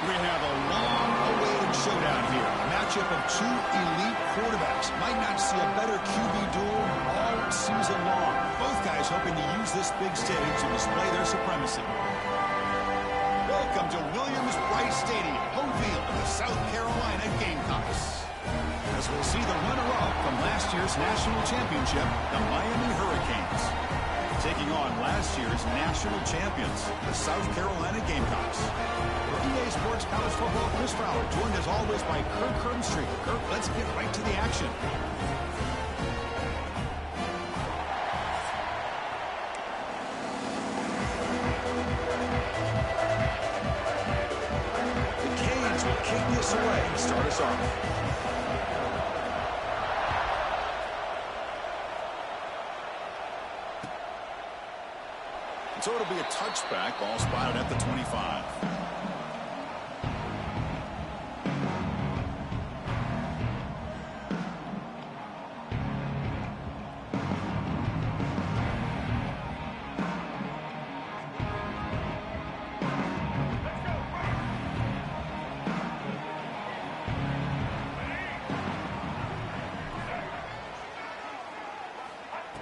We have a long-awaited showdown here. A matchup of two elite quarterbacks. Might not see a better QB duel all season long. Both guys hoping to use this big stage to display their supremacy. Welcome to Williams-Brice Stadium, home field of the South Carolina Gamecocks. As we'll see the runner-up from last year's national championship, the Miami Hurricanes, taking on last year's national champions, the South Carolina Gamecocks. For EA Sports College Football, Chris Fowler, joined as always by Kirk Herbstreit. Kirk, let's get right to the action. The Canes will kick this away and start us off. So it'll be a touchback, ball spotted at the 25.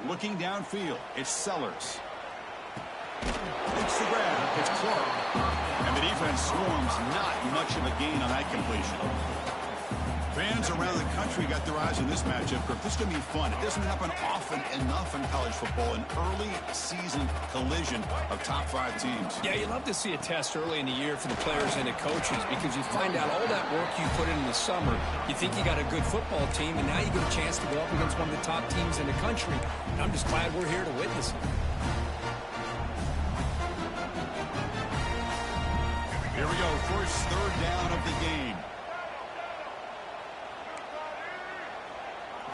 Looking downfield, it's Sellers. It's the grab. It's Clark. And the defense swarms. Not much of a gain on that completion. Fans around the country got their eyes on this matchup. This is going to be fun. It doesn't happen often enough in college football. An early season collision of top 5 teams. Yeah, you love to see a test early in the year for the players and the coaches because you find out all that work you put in the summer. You think you got a good football team, and now you get a chance to go up against one of the top teams in the country. And I'm just glad we're here to witness it. Here we go, first third down of the game.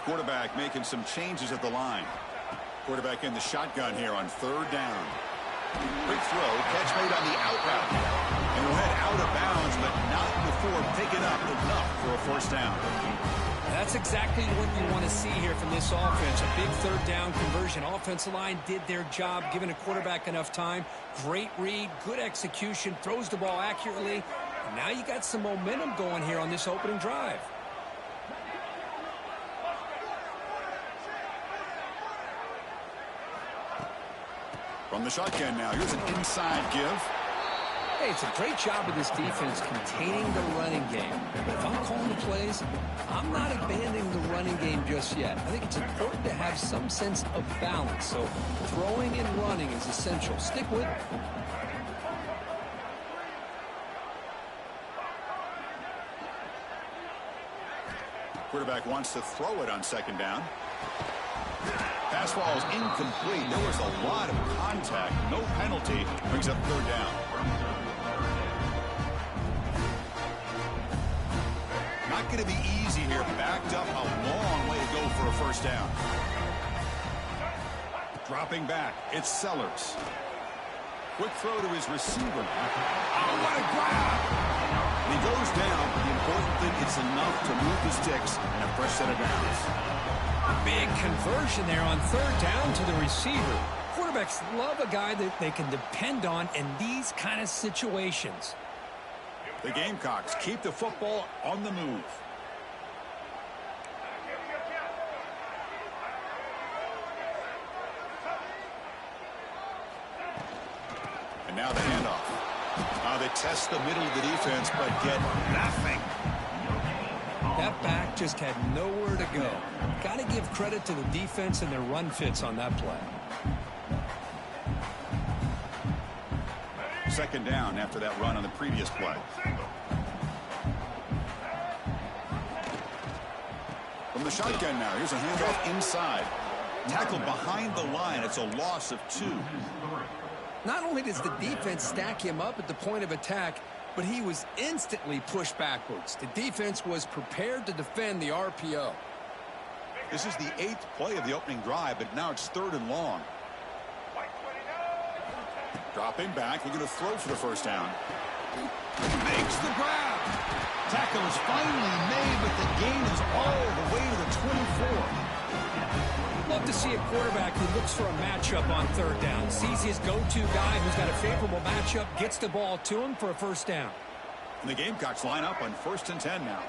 Quarterback making some changes at the line. Quarterback in the shotgun here on third down. Quick throw, catch made on the out route. And we'll head out of bounds, but not before picking up enough for a first down. That's exactly what you want to see here from this offense. A big third down conversion. Offensive line did their job, giving a quarterback enough time. Great read, good execution, throws the ball accurately. And now you got some momentum going here on this opening drive. From the shotgun now, here's an inside give. Hey, it's a great job of this defense containing the running game. But if I'm calling the plays, I'm not abandoning the running game just yet. I think it's important to have some sense of balance. So throwing and running is essential. Stick with it. Quarterback wants to throw it on second down. Pass ball is incomplete. There was a lot of contact. No penalty. Brings up third down. Not going to be easy here. Backed up a long way to go for a first down. Dropping back. It's Sellers. Quick throw to his receiver. Oh, what a grab! And he goes down. The important thing is enough to move the sticks and a fresh set of downs. Big conversion there on third down to the receiver. Quarterbacks love a guy that they can depend on in these kind of situations. The Gamecocks keep the football on the move. And now the handoff. They test the middle of the defense, but get nothing. That back just had nowhere to go. Got to give credit to the defense and their run fits on that play. Second down after that run on the previous play. From the shotgun now, here's a handoff inside. Tackled behind the line. It's a loss of 2. Not only does the defense stack him up at the point of attack, but he was instantly pushed backwards. The defense was prepared to defend the RPO. This is the 8th play of the opening drive, but now it's third and long. Dropping back, we're going to throw for the first down. Makes the grab. Tackle is finally made, but the gain is all the way to the 24. Love to see a quarterback who looks for a matchup on third down. Sees his go-to guy who's got a favorable matchup, gets the ball to him for a first down. And the Gamecocks line up on 1st and 10 now.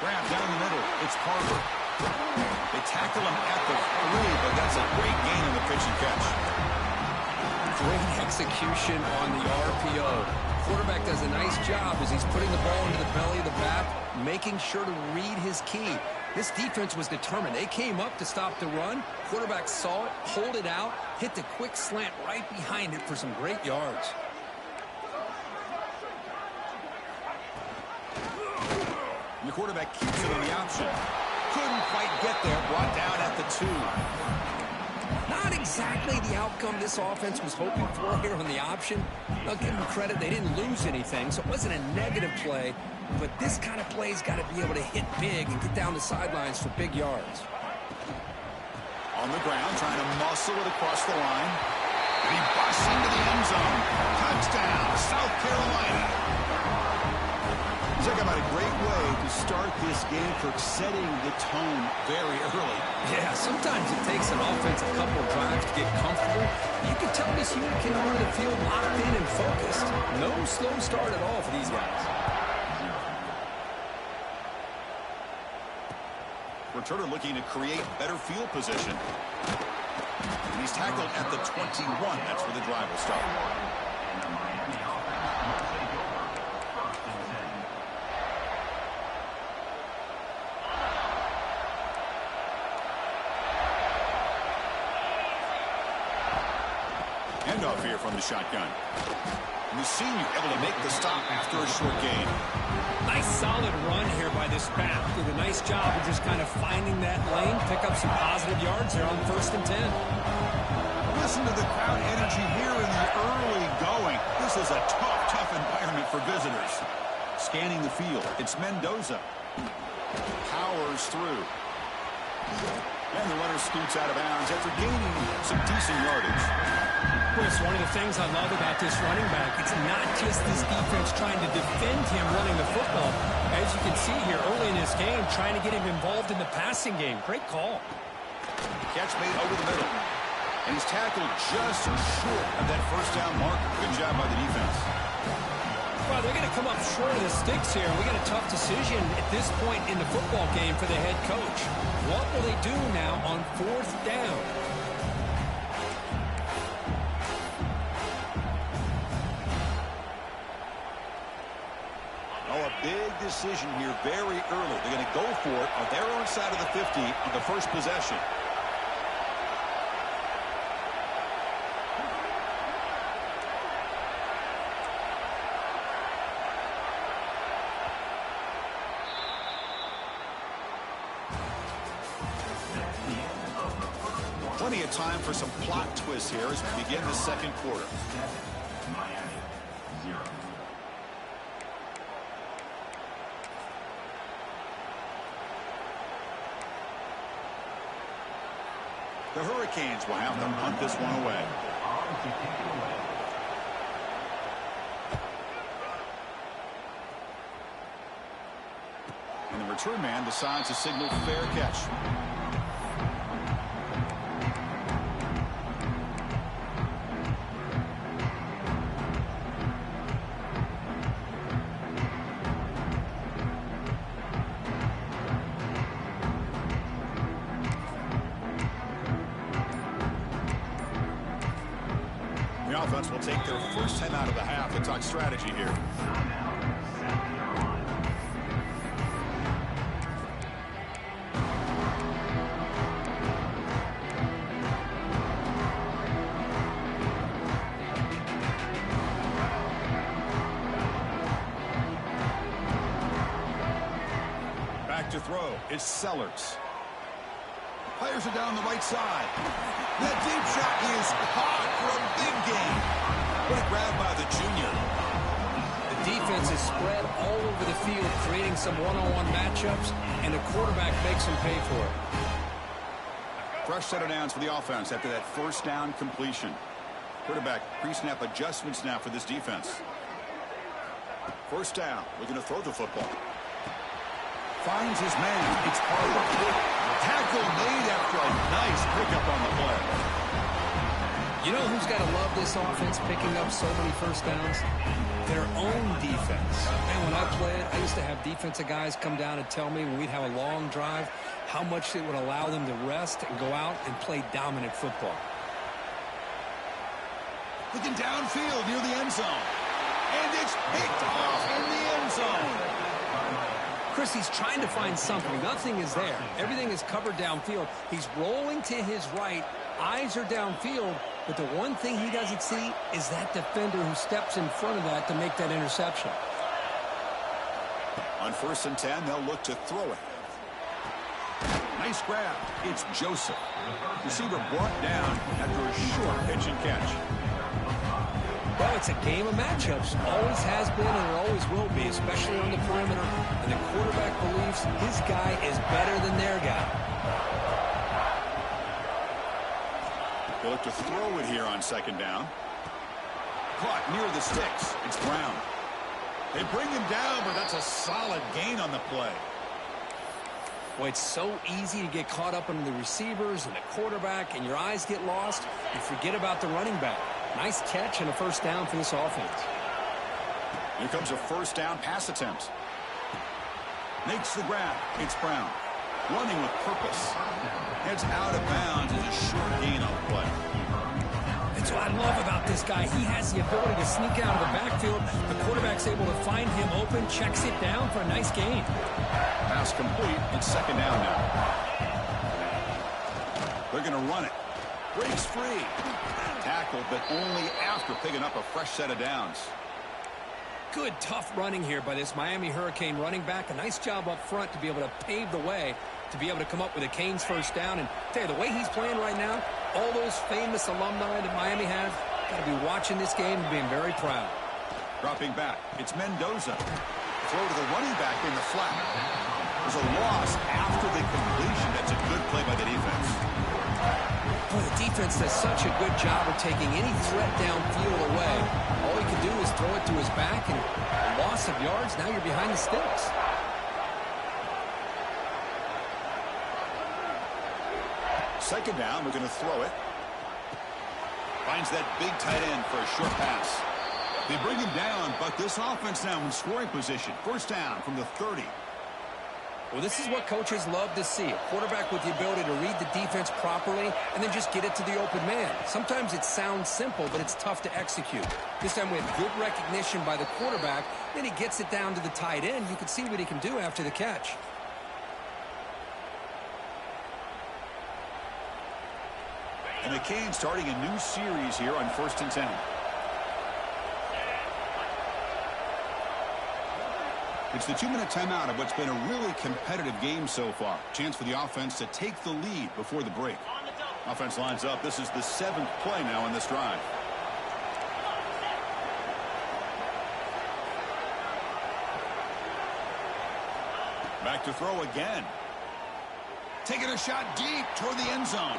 Grab down the middle. It's Parker. They tackle him at the 3, but that's a great gain on the pitch and catch. Great execution on the RPO. Quarterback does a nice job as he's putting the ball into the belly of the back, making sure to read his key. This defense was determined. They came up to stop the run. Quarterback saw it, pulled it out, hit the quick slant right behind it for some great yards. And the quarterback keeps it on the option. Couldn't quite get there. Brought down at the 2. Not exactly the outcome this offense was hoping for here on the option. I'll give them credit. They didn't lose anything, so it wasn't a negative play. But this kind of play's got to be able to hit big and get down the sidelines for big yards. On the ground, trying to muscle it across the line. And he busts into the end zone. Touchdown, South Carolina. Talk about a great way to start this game for setting the tone very early. Yeah, sometimes it takes an offense a couple of drives to get comfortable. You can tell this unit came onto the field locked in and focused. No slow start at all for these guys. Returner looking to create better field position. And he's tackled at the 21. That's where the drive will start. Handoff here from the shotgun. And the senior able to make the stop after a short gain. Nice solid run here by this back. Did a nice job of just kind of finding that lane, pick up some positive yards there on 1st and 10. Listen to the crowd energy here in the early going. This is a tough environment for visitors. Scanning the field, it's Mendoza. Powers through. And the runner scoots out of bounds after gaining some decent yardage. Chris, one of the things I love about this running back, it's not just this defense trying to defend him running the football. As you can see here early in this game, trying to get him involved in the passing game. Great call. Catch made over the middle. And he's tackled just short of that 1st down marker. Good job by the defense. Well, they're going to come up short of the sticks here. We got a tough decision at this point in the football game for the head coach. What will they do now on 4th down? Oh, a big decision here very early. They're going to go for it on their own side of the 50 on the first possession. Plenty of time for some plot twists here as we begin the 2nd quarter. The Hurricanes will have to hunt this one away. And the return man decides to signal fair catch. The offense will take their first time out of the half to talk strategy here. Back to throw. It's Sellers. Players are down the right side. That deep shot is caught for a big gain. What a grab by the junior. The defense is spread all over the field, creating some one-on-one matchups, and the quarterback makes them pay for it. Fresh set of downs for the offense after that 1st down completion. Quarterback pre-snap adjustments now for this defense. 1st down, looking to throw the football. Finds his man. It's Parker. Tackle made after a nice pickup on the play. You know who's got to love this offense picking up so many first downs? Their own defense. And when I played, I used to have defensive guys come down and tell me when we'd have a long drive how much it would allow them to rest and go out and play dominant football. Looking downfield near the end zone. And it's picked off in the end zone. Chris, he's trying to find something. Nothing is there. Everything is covered downfield. He's rolling to his right. Eyes are downfield. But the one thing he doesn't see is that defender who steps in front of that to make that interception. On 1st and 10, they'll look to throw it. Nice grab. It's Joseph. Receiver brought down after a short pitch and catch. Well, it's a game of matchups. Always has been and it always will be, especially on the perimeter. And the quarterback believes his guy is better than their guy. They look to throw it here on 2nd down. Caught near the sticks. It's Brown. They bring him down, but that's a solid gain on the play. Boy, it's so easy to get caught up in the receivers and the quarterback, and your eyes get lost. You forget about the running back. Nice catch and a first down for this offense. Here comes a 1st down pass attempt. Makes the grab. It's Brown. Running with purpose. Heads out of bounds as a short gain on the play. That's what I love about this guy. He has the ability to sneak out of the backfield. The quarterback's able to find him open, checks it down for a nice gain. Pass complete. It's 2nd down now. They're going to run it. Breaks free. Tackled, but only after picking up a fresh set of downs. Good, tough running here by this Miami Hurricane running back. A nice job up front to be able to pave the way to be able to come up with a Canes first down. And tell you, the way he's playing right now, all those famous alumni that Miami has, got to be watching this game and being very proud. Dropping back, it's Mendoza. Throw to the running back in the flat. There's a loss after the completion. That's a good play by the defense. Boy, the defense does such a good job of taking any threat downfield away. All he can do is throw it to his back, and a loss of yards, now you're behind the sticks. Second down, we're going to throw it. Finds that big tight end for a short pass. They bring him down, but this offense now in scoring position. First down from the 30. Well, this is what coaches love to see. A quarterback with the ability to read the defense properly and then just get it to the open man. Sometimes it sounds simple, but it's tough to execute. This time we have good recognition by the quarterback. Then he gets it down to the tight end. You can see what he can do after the catch. And the Canes starting a new series here on 1st and 10. It's the 2-minute timeout of what's been a really competitive game so far. Chance for the offense to take the lead before the break. Offense lines up. This is the 7th play now in this drive. Back to throw again. Taking a shot deep toward the end zone.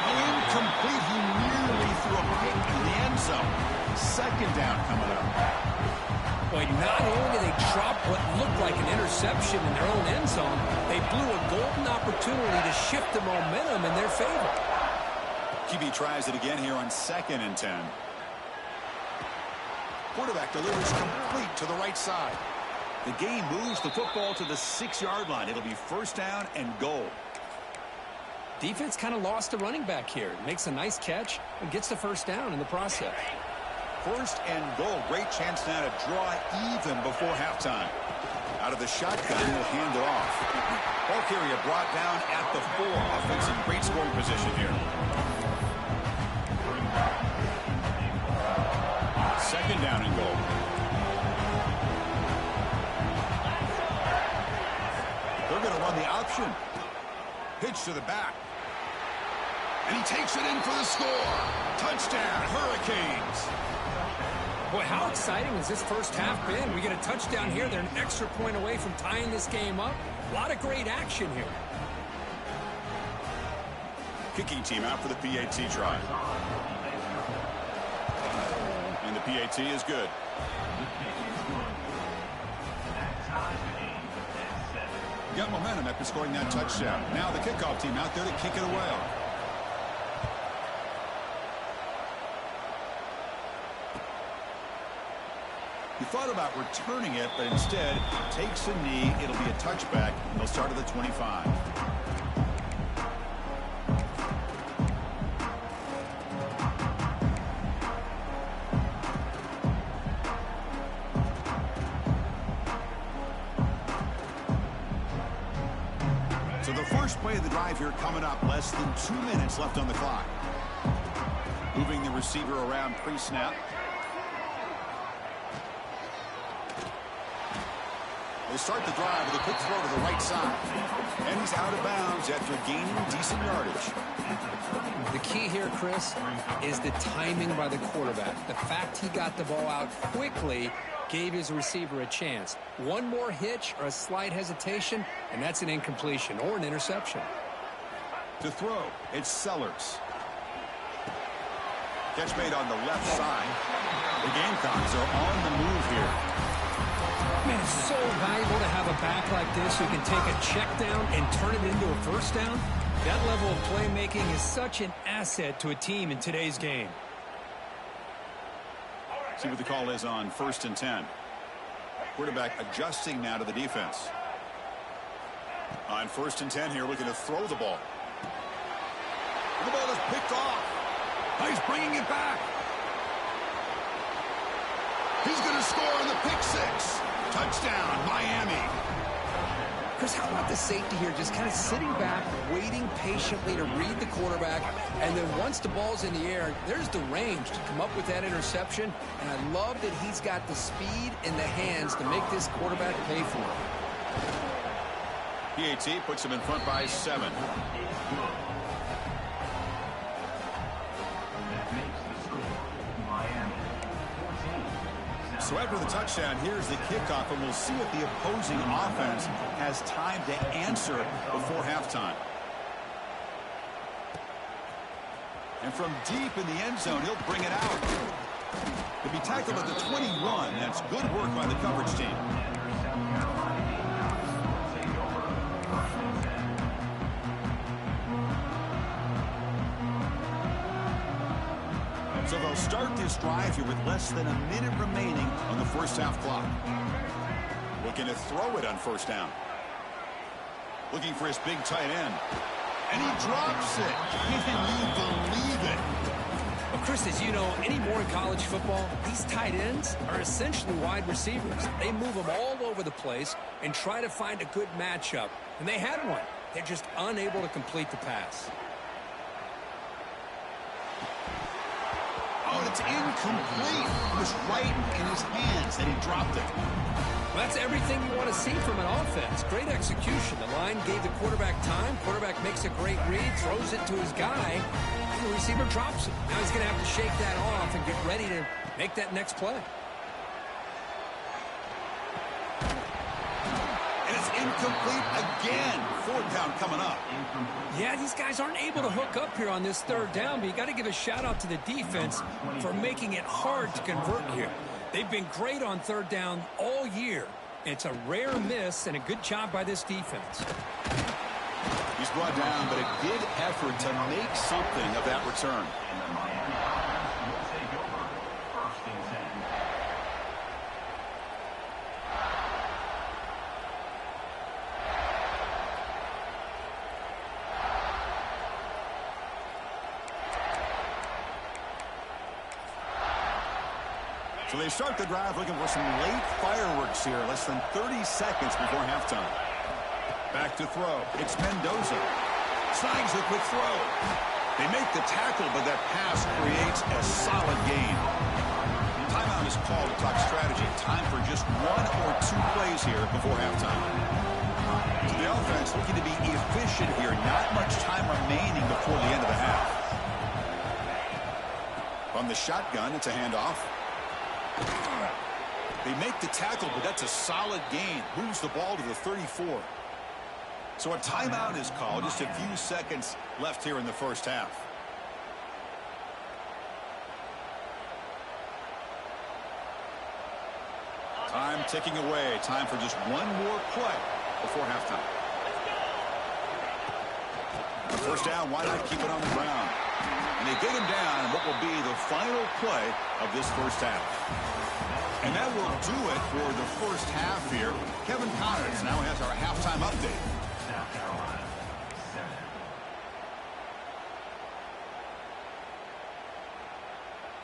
Incomplete. He nearly threw a pick in the end zone. 2nd down coming up. Boy, not only did they drop what looked like an interception in their own end zone, they blew a golden opportunity to shift the momentum in their favor. QB tries it again here on 2nd and 10. Quarterback delivers complete to the right side. The game moves the football to the 6-yard line. It'll be first down and goal. Defense kind of lost the running back here. Makes a nice catch and gets the first down in the process. First and goal. Great chance now to draw even before halftime. Out of the shotgun, he'll hand it off. Ball carrier brought down at the 4. Offense in great scoring position here. 2nd down and goal. They're going to run the option. Pitch to the back. And he takes it in for the score. Touchdown, Hurricanes. Boy, how exciting has this first half been? We get a touchdown here. They're an extra point away from tying this game up. A lot of great action here. Kicking team out for the PAT try. And the PAT is good. Got momentum after scoring that touchdown. Now the kickoff team out there to kick it away. He thought about returning it, but instead takes a knee. It'll be a touchback. They'll start at the 25. So the first play of the drive here coming up. Less than 2 minutes left on the clock. Moving the receiver around pre-snap. They start the drive with a quick throw to the right side. And he's out of bounds after gaining decent yardage. The key here, Chris, is the timing by the quarterback. The fact he got the ball out quickly gave his receiver a chance. One more hitch or a slight hesitation, and that's an incompletion or an interception. To throw, it's Sellers. Catch made on the left side. The Gamecocks are on the move here. Man, it's so valuable to have a back like this who can take a check down and turn it into a first down. That level of playmaking is such an asset to a team in today's game. See what the call is on 1st and 10. Quarterback adjusting now to the defense. On 1st and 10 here, looking to throw the ball. The ball is picked off. He's bringing it back. He's going to score on the pick six. Touchdown, Miami. Chris, how about the safety here? Just kind of sitting back, waiting patiently to read the quarterback, and then once the ball's in the air, there's the range to come up with that interception, and I love that he's got the speed in the hands to make this quarterback pay for it. PAT puts him in front by 7. So after the touchdown, here's the kickoff, and we'll see if the opposing offense has time to answer before halftime. And from deep in the end zone, he'll bring it out. He'll be tackled at the 21. That's good work by the coverage team. So they'll start this drive here with less than a minute remaining on the first half clock. Looking to throw it on first down. Looking for his big tight end. And he drops it. Can you believe it? Well, Chris, as you know, anymore in college football, these tight ends are essentially wide receivers. They move them all over the place and try to find a good matchup. And they had one. They're just unable to complete the pass. Oh, it's incomplete. It was right in his hands, and he dropped it. Well, that's everything you want to see from an offense. Great execution. The line gave the quarterback time. Quarterback makes a great read, throws it to his guy, and the receiver drops it. Now he's going to have to shake that off and get ready to make that next play. And it's incomplete again. 4th down coming up. Yeah, these guys aren't able to hook up here on this 3rd down, but you got to give a shout out to the defense for making it hard to convert here. They've been great on 3rd down all year. It's a rare miss and a good job by this defense. He's brought down, but a good effort to make something of that return. So they start the drive looking for some late fireworks here. Less than 30 seconds before halftime. Back to throw. It's Mendoza. Snags the quick throw. They make the tackle, but that pass creates a solid gain. Timeout is called to talk strategy. Time for just 1 or 2 plays here before halftime. So the offense looking to be efficient here. Not much time remaining before the end of the half. From the shotgun, it's a handoff. They make the tackle, but that's a solid gain. Moves the ball to the 34. So a timeout is called. Just a few seconds left here in the first half. Time ticking away. Time for just 1 more play before halftime. First down, why not keep it on the ground? And they get him down in what will be the final play of this first half. And that will do it for the first half here. Kevin Connors now has our halftime update. South Carolina, 7.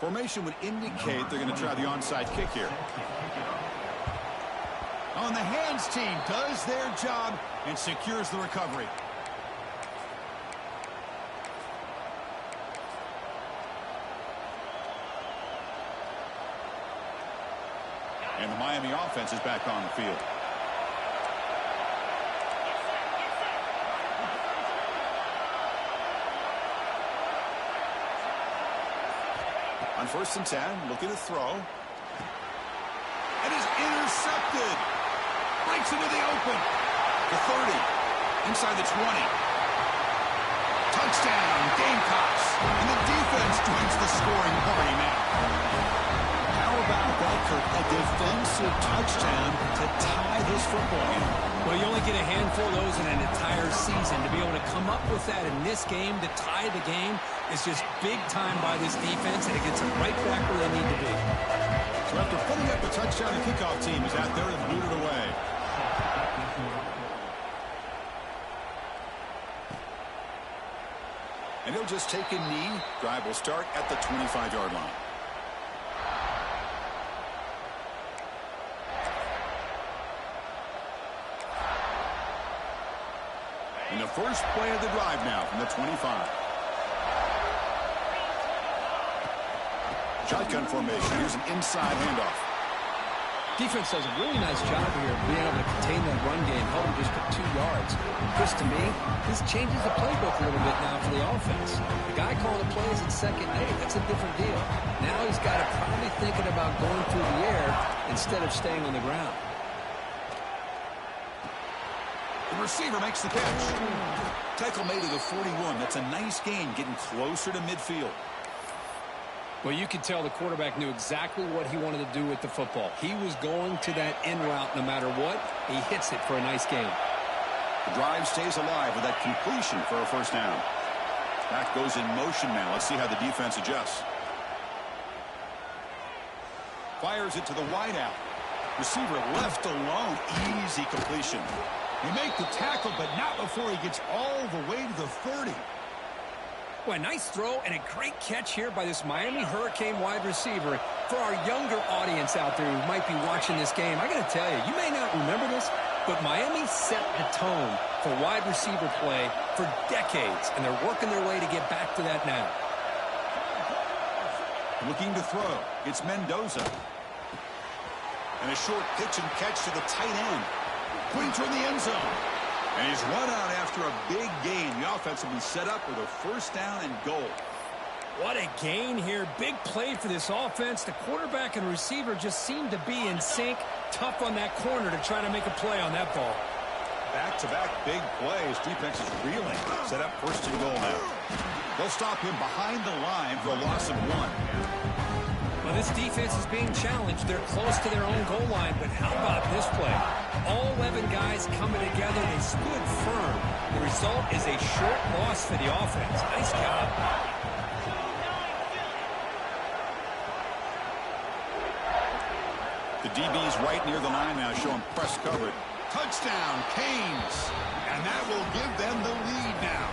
Formation would indicate they're going to try the onside kick here. On the hands team does their job and secures the recovery. And the Miami offense is back on the field. On 1st and 10, looking to throw. And is intercepted. Breaks into the open. The 30. Inside the 20. Touchdown, Gamecocks. And the defense joins the scoring party now. How about that, Kirk? A defensive touchdown to tie this football game. Well, you only get a handful of those in an entire season. To be able to come up with that in this game to tie the game is just big time by this defense, and it gets them right back where they need to be. So after putting up a touchdown, the kickoff team is out there and booted away. And he'll just take a knee. Drive will start at the 25-yard line. And the first play of the drive now from the 25. Shotgun formation. Here's an inside handoff. Defense does a really nice job here of being able to contain that run game, held him just for 2 yards. Chris, to me, this changes the playbook a little bit now for the offense. The guy calling the plays at second and 8, that's a different deal. Now he's got to probably thinking about going through the air instead of staying on the ground. The receiver makes the catch. Tackle made at the 41. That's a nice gain, getting closer to midfield. Well, you could tell the quarterback knew exactly what he wanted to do with the football. He was going to that in route no matter what. He hits it for a nice gain. The drive stays alive with that completion for a first down. Back goes in motion now. Let's see how the defense adjusts. Fires it to the wideout. Receiver left alone. Easy completion. They make the tackle, but not before he gets all the way to the 30. Well, a nice throw and a great catch here by this Miami Hurricane wide receiver. For our younger audience out there who might be watching this game, I got to tell you, you may not remember this, but Miami set the tone for wide receiver play for decades, and they're working their way to get back to that now. Looking to throw. It's Mendoza. And a short pitch and catch to the tight end. Putting toward the end zone. And he's run out after a big gain. The offense will be set up with a first down and goal. What a gain here. Big play for this offense. The quarterback and receiver just seem to be in sync. Tough on that corner to try to make a play on that ball. Back-to-back big plays. Defense is reeling. Set up first and goal now. They'll stop him behind the line for a loss of 1. Well, this defense is being challenged. They're close to their own goal line, but how about this play? All 11 guys coming together. They stood firm. The result is a short loss for the offense. Nice job. The DB's right near the line now, showing press coverage. Touchdown, Canes. And that will give them the lead now.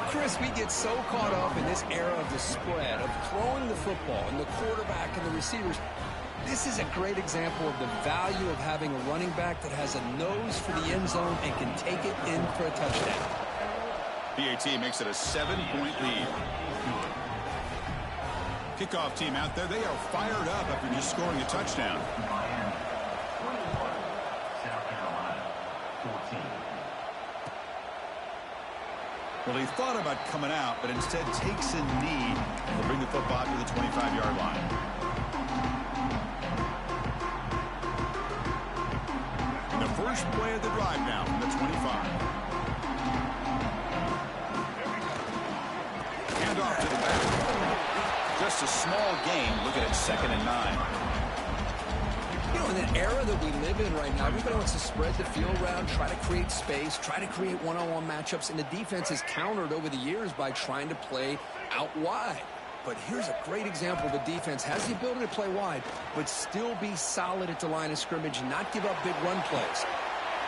Chris, we get so caught up in this era of the spread, of throwing the football, and the quarterback and the receivers. This is a great example of the value of having a running back that has a nose for the end zone and can take it in for a touchdown. PAT makes it a 7-point lead. Kickoff team out there, they are fired up after just scoring a touchdown. South Carolina, 14. Well, he thought about coming out, but instead takes a knee to bring the football to the 25-yard line. And the first play of the drive now from the 25. Hand off to the back. Just a small gain. Looking at 2nd and 9. In an era that we live in right now, everybody wants to spread the field around, try to create space, try to create one-on-one matchups, and the defense is countered over the years by trying to play out wide. But here's a great example of a defense has the ability to play wide, but still be solid at the line of scrimmage and not give up big run plays.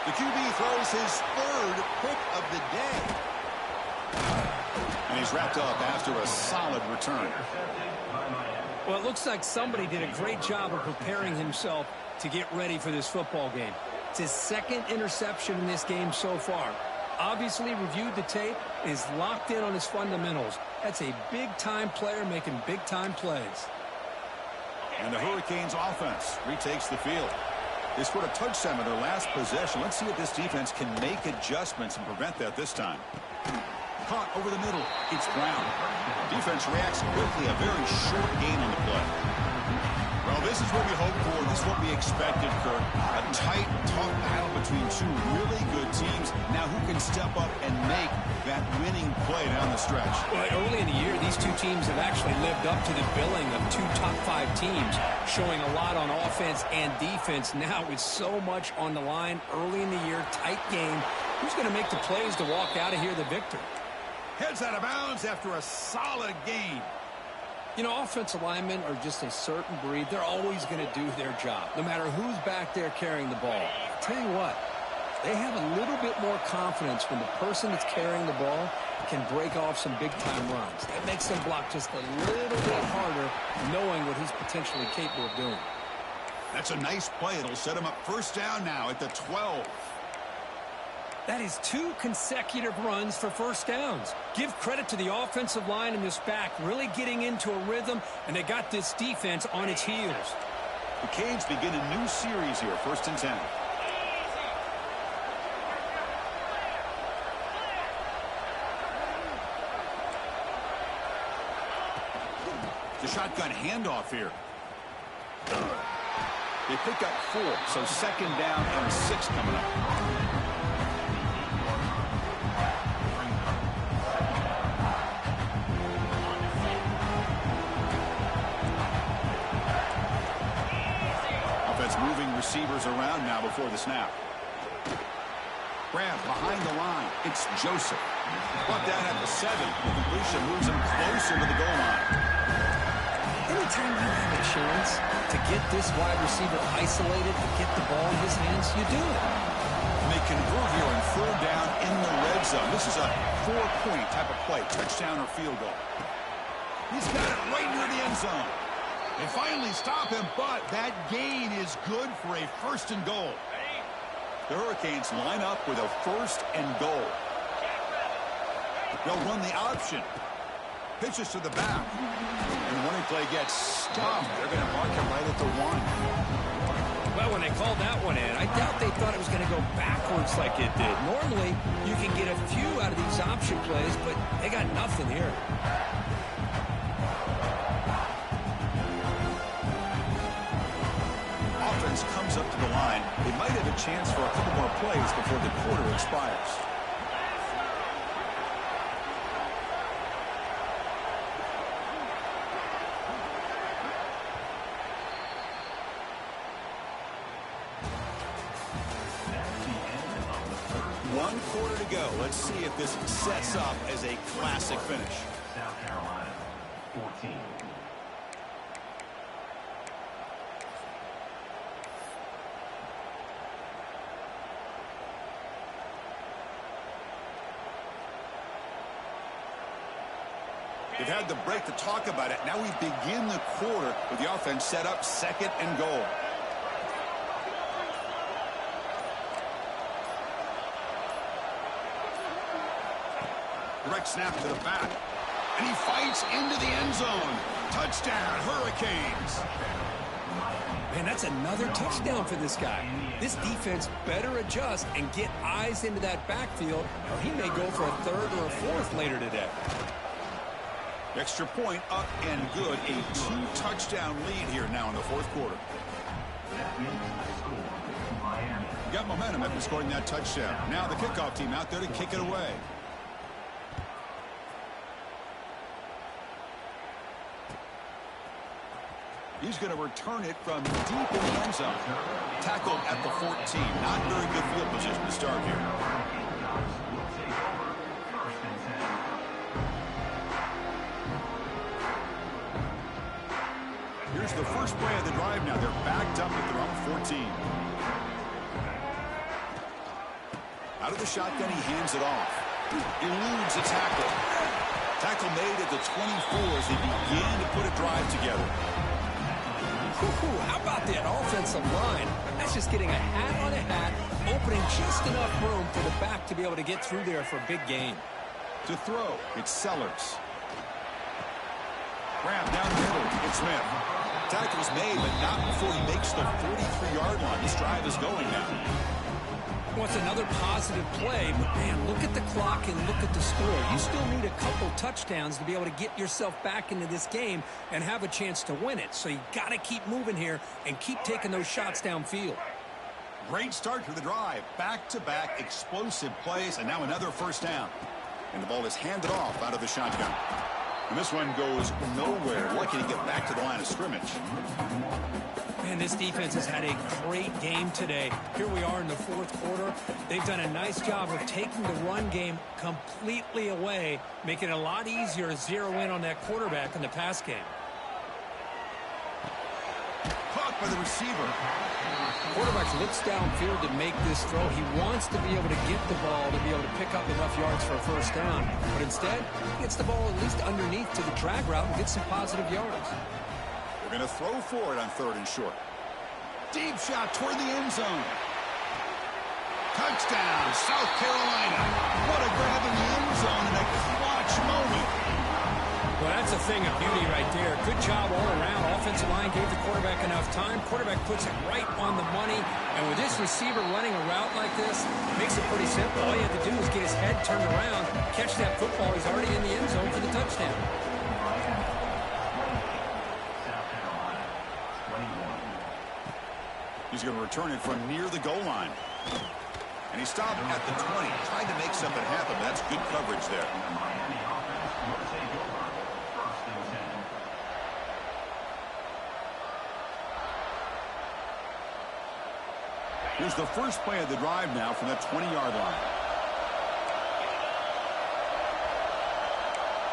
The QB throws his third pick of the day. And he's wrapped up after a solid return. Well, it looks like somebody did a great job of preparing himself to get ready for this football game. It's his second interception in this game so far. Obviously reviewed the tape, is locked in on his fundamentals. That's a big-time player making big-time plays. And the Hurricanes offense retakes the field. They scored a touchdown in their last possession. Let's see if this defense can make adjustments and prevent that this time. Caught over the middle. It's Brown. Defense reacts quickly. A very short gain on the play. Well, this is what we hoped for. This is what we expected, Kirk. A tight, tough battle between two really good teams. Now who can step up and make that winning play down the stretch? Well, early in the year, these two teams have actually lived up to the billing of two top-5 teams, showing a lot on offense and defense. Now with so much on the line early in the year, tight game, who's going to make the plays to walk out of here the victor? Heads out of bounds after a solid gain. Offensive linemen are just a certain breed. They're always going to do their job, no matter who's back there carrying the ball. I'll tell you what, they have a little bit more confidence when the person that's carrying the ball can break off some big-time runs. That makes them block just a little bit harder, knowing what he's potentially capable of doing. That's a nice play. It'll set him up first down now at the 12. That is 2 consecutive runs for first downs. Give credit to the offensive line in this back, really getting into a rhythm, and they got this defense on its heels. The Canes begin a new series here, 1st and 10. The shotgun handoff here. They pick up 4, so 2nd down and 6 coming up. Moving receivers around now before the snap. Grab behind the line. It's Joseph. Brought down at the 7. The completion moves him closer to the goal line. Anytime you have a chance to get this wide receiver isolated and get the ball in his hands, you do it. And they convert here on 3rd down in the red zone. This is a 4-point type of play, touchdown or field goal. He's got it right near the end zone. They finally stop him, but that gain is good for a 1st and goal. The Hurricanes line up with a 1st and goal. They'll run the option. Pitches to the back. And the running play gets stopped. They're going to mark him right at the 1. Well, when they called that one in, I doubt they thought it was going to go backwards like it did. Normally, you can get a few out of these option plays, but they got nothing here. Comes up to the line. They might have a chance for a couple more plays before the quarter expires. One quarter to go. Let's see if this sets up as a classic finish. South Carolina, 14. They've had the break to talk about it. Now we begin the quarter with the offense set up 2nd and goal. Direct snap to the back. And he fights into the end zone. Touchdown, Hurricanes. Man, that's another touchdown for this guy. This defense better adjust and get eyes into that backfield, or he may go for a 3rd or a 4th later today. Extra point up and good. A 2-touchdown lead here now in the 4th quarter. Got momentum after scoring that touchdown. Now the kickoff team out there to kick it away. He's going to return it from deep in the end zone. Tackled at the 14. Not very good field position to start here. Here's the first play of the drive now. They're backed up at their own 14. Out of the shotgun, he hands it off. Eludes a tackle. Tackle made at the 24 as they begin to put a drive together. How about that offensive line? That's just getting a hat on a hat, opening just enough room for the back to be able to get through there for a big gain. To throw, it's Sellers. Grab down the middle, it's Smith. Tackle's made, but not before he makes the 43-yard line. This drive is going now. Well, it's another positive play, but man, look at the clock and look at the score. You still need a couple touchdowns to be able to get yourself back into this game and have a chance to win it. So you got to keep moving here and keep taking those shots downfield. Great start to the drive. Back-to-back explosive plays, and now another first down. And the ball is handed off out of the shotgun. And this one goes nowhere. Lucky to get back to the line of scrimmage. Man, this defense has had a great game today. Here we are in the fourth quarter. They've done a nice job of taking the run game completely away, making it a lot easier to zero in on that quarterback in the pass game. Caught by the receiver. Quarterback looks downfield to make this throw. He wants to be able to get the ball to be able to pick up enough yards for a first down. But instead, he gets the ball at least underneath to the drag route and gets some positive yards. They're going to throw for it on 3rd and short. Deep shot toward the end zone. Touchdown, South Carolina. What a grab in the end zone in a clutch moment. Well, that's a thing of beauty right there. Good job all around. Offensive line gave the quarterback enough time. Quarterback puts it right on the money. And with this receiver running a route like this, makes it pretty simple. All you have to do is get his head turned around, catch that football. He's already in the end zone for the touchdown. He's going to return it from near the goal line. And he stopped at the 20. Tried to make something happen, but that's good coverage there. Here's the first play of the drive now from the 20-yard line.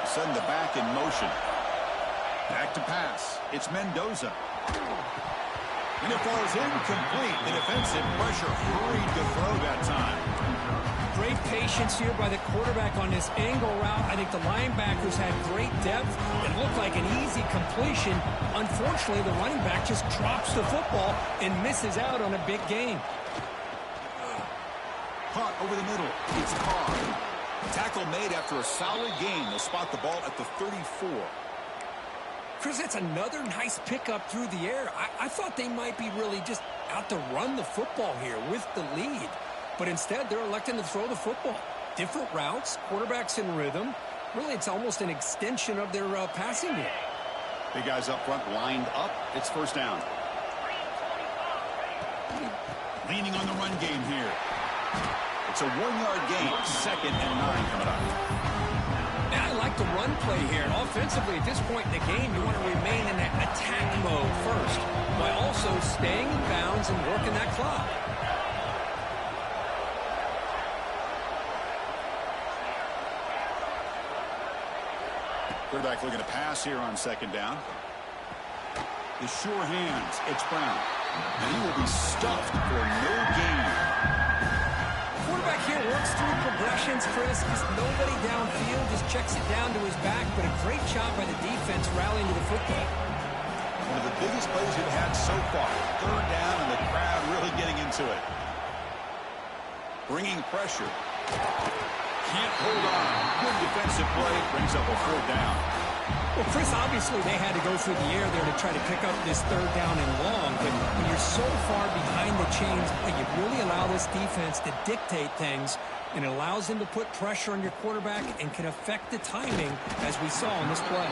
Send the back in motion. Back to pass. It's Mendoza. And it falls incomplete. The defensive pressure hurried to throw that time. Great patience here by the quarterback on this angle route. I think the linebackers had great depth. It looked like an easy completion. Unfortunately, the running back just drops the football and misses out on a big gain. Caught over the middle. It's Carr. Tackle made after a solid gain. They'll spot the ball at the 34. Chris, that's another nice pickup through the air. I thought they might be really just out to run the football here with the lead. But instead, they're electing to throw the football. Different routes, quarterbacks in rhythm. Really, it's almost an extension of their passing game. Big guys up front lined up. It's first down. Leaning on the run game here. It's a 1-yard gain. 2nd and 9 coming up. I like the run play here. And offensively, at this point in the game, you want to remain in that attack mode first, while also staying in bounds and working that clock. Quarterback looking to pass here on 2nd down. The sure hands. It's Brown. And he will be stuffed for no gain. Quarterback here works through progressions, Chris. Just nobody downfield, just checks it down to his back. But a great job by the defense rallying to the football. One of the biggest plays we've had so far. 3rd down and the crowd really getting into it. Bringing pressure. Can't hold on. Good defensive play. Brings up a 4th down. Well, Chris, obviously they had to go through the air there to try to pick up this 3rd down and long. But when you're so far behind the chains, you really allow this defense to dictate things. And it allows them to put pressure on your quarterback and can affect the timing, as we saw in this play.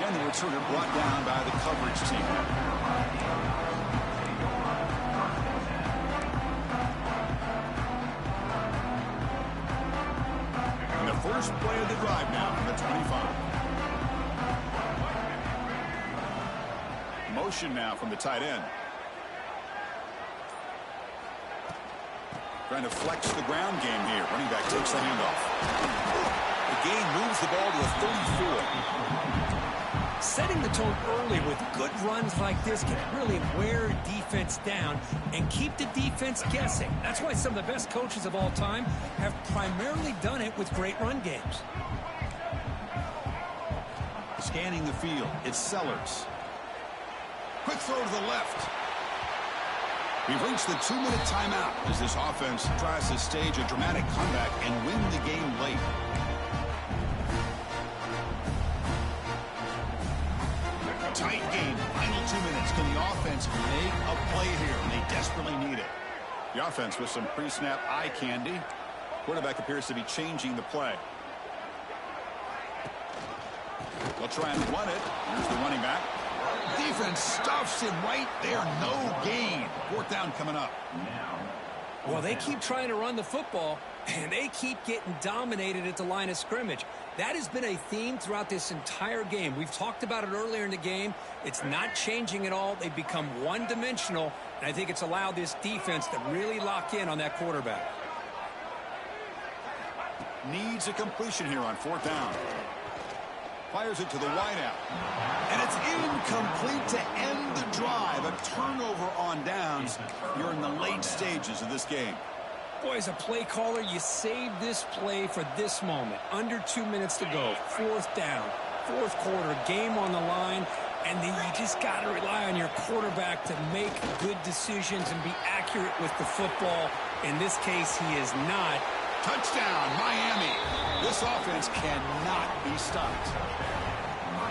And the returner brought down by the coverage team. And the first play of the drive now from the 25. Motion now from the tight end. Trying to flex the ground game here. Running back takes the handoff. The gain moves the ball to a 34. Setting the tone early with good runs like this can really wear defense down and keep the defense guessing. That's why some of the best coaches of all time have primarily done it with great run games. Scanning the field, it's Sellers. Quick throw to the left. We've reached the 2-minute timeout as this offense tries to stage a dramatic comeback and win the game late. Tight game, final 2 minutes. Can the offense make a play here? And they desperately need it. The offense with some pre-snap eye candy. Quarterback appears to be changing the play. They'll try and run it. Here's the running back. Defense stuffs him right there. No gain. Fourth down coming up. Well, they keep trying to run the football, and they keep getting dominated at the line of scrimmage. That has been a theme throughout this entire game. We've talked about it earlier in the game. It's not changing at all. They've become one-dimensional, and I think it's allowed this defense to really lock in on that quarterback. Needs a completion here on fourth down. Fires it to the wideout. And it's incomplete to end the drive. A turnover on downs. You're in the late stages of this game. Boy, as a play caller, you save this play for this moment. Under 2 minutes to go. Fourth down. Fourth quarter. Game on the line. And then you just got to rely on your quarterback to make good decisions and be accurate with the football. In this case, he is not. Touchdown, Miami. This offense cannot be stopped.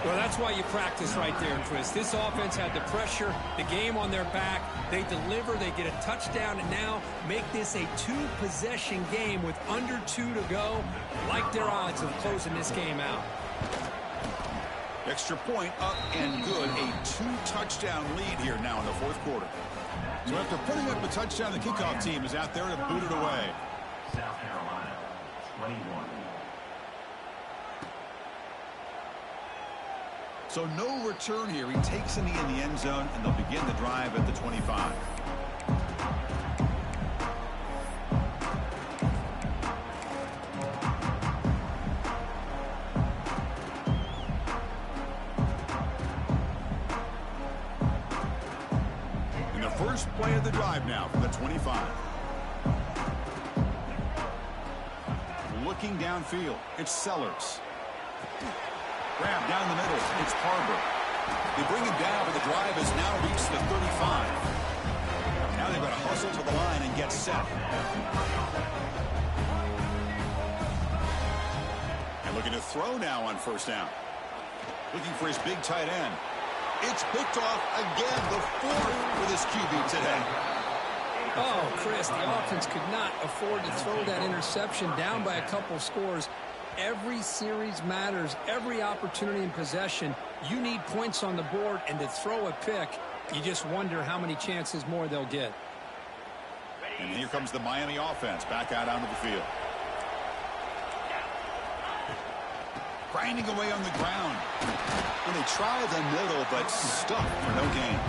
Well, that's why you practice right there, Chris. This offense had the pressure, the game on their back. They deliver, they get a touchdown, and now make this a two-possession game with under 2 to go. Like their odds of closing this game out. Extra point up and good. A 2-touchdown lead here now in the fourth quarter. So after putting up a touchdown, the kickoff team is out there to boot it away. South Carolina, 21. So no return here. He takes a knee in the end zone, and they'll begin the drive at the 25. And the first play of the drive now for the 25. Looking downfield, it's Sellers. Grab down the middle, it's Harbor. They bring him down, but the drive has now reached the 35. Now they've got to hustle to the line and get set. And looking to throw now on first down. Looking for his big tight end. It's picked off again, the fourth for this QB today. Oh, Chris, the offense could not afford to throw that interception down by a couple scores. Every series matters. Every opportunity in possession, you need points on the board, and to throw a pick, you just wonder how many chances more they'll get. And here comes the Miami offense back out onto the field. Grinding away on the ground. And they try the middle, but stuck for no gain.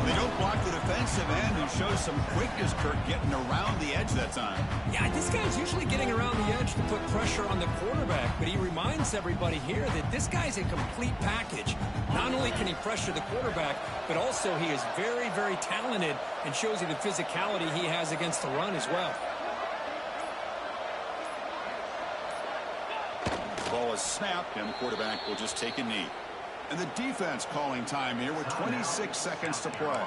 They don't block the defensive end and show some quickness, Kirk, getting around the edge that time. Yeah, this guy's usually getting around the edge to put pressure on the quarterback, but he reminds everybody here that this guy's a complete package. Not only can he pressure the quarterback, but also he is very, very talented and shows you the physicality he has against the run as well. The ball is snapped, and the quarterback will just take a knee. And the defense calling time here with 26 seconds to play.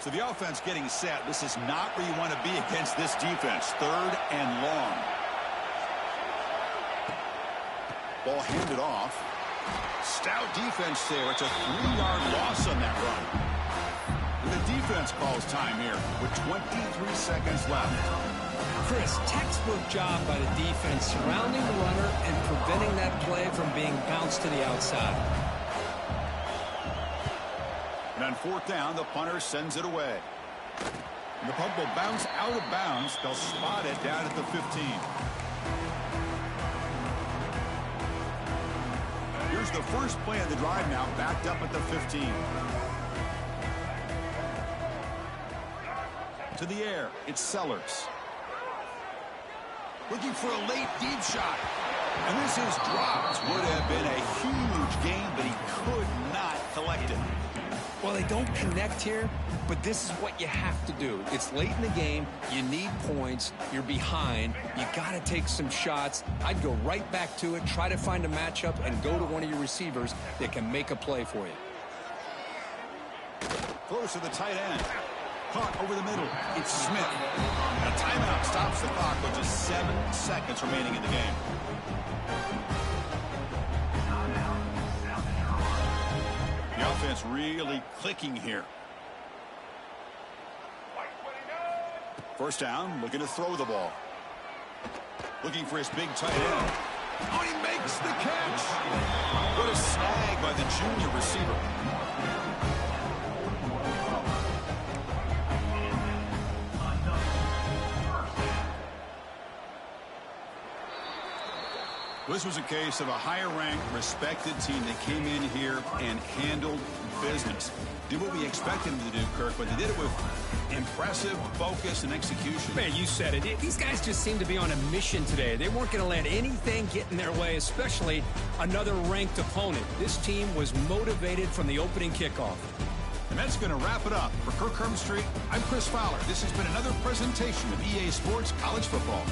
So the offense getting set. This is not where you want to be against this defense. Third and long. Ball handed off. Stout defense there. It's a 3-yard loss on that run. The defense calls time here with 23 seconds left. Chris, textbook job by the defense surrounding the runner and preventing that play from being bounced to the outside. And on fourth down, the punter sends it away. And the punt will bounce out of bounds. They'll spot it down at the 15. Here's the first play of the drive now, backed up at the 15. To the air, it's Sellers. Looking for a late deep shot. And this is dropped. Would have been a huge gain, but he could not collect it. Well, they don't connect here, but this is what you have to do. It's late in the game. You need points. You're behind. You got to take some shots. I'd go right back to it, try to find a matchup, and go to one of your receivers that can make a play for you. Close to the tight end. Caught over the middle. It's Smith. And a timeout stops the clock with just 7 seconds remaining in the game. The offense really clicking here. First down, looking to throw the ball. Looking for his big tight end. Oh, he makes the catch. What a snag by the junior receiver. This was a case of a higher-ranked, respected team that came in here and handled business. Did what we expected them to do, Kirk, but they did it with impressive focus and execution. Man, you said it. These guys just seem to be on a mission today. They weren't going to let anything get in their way, especially another ranked opponent. This team was motivated from the opening kickoff. And that's going to wrap it up. For Kirk Herbstreit, I'm Chris Fowler. This has been another presentation of EA Sports College Football.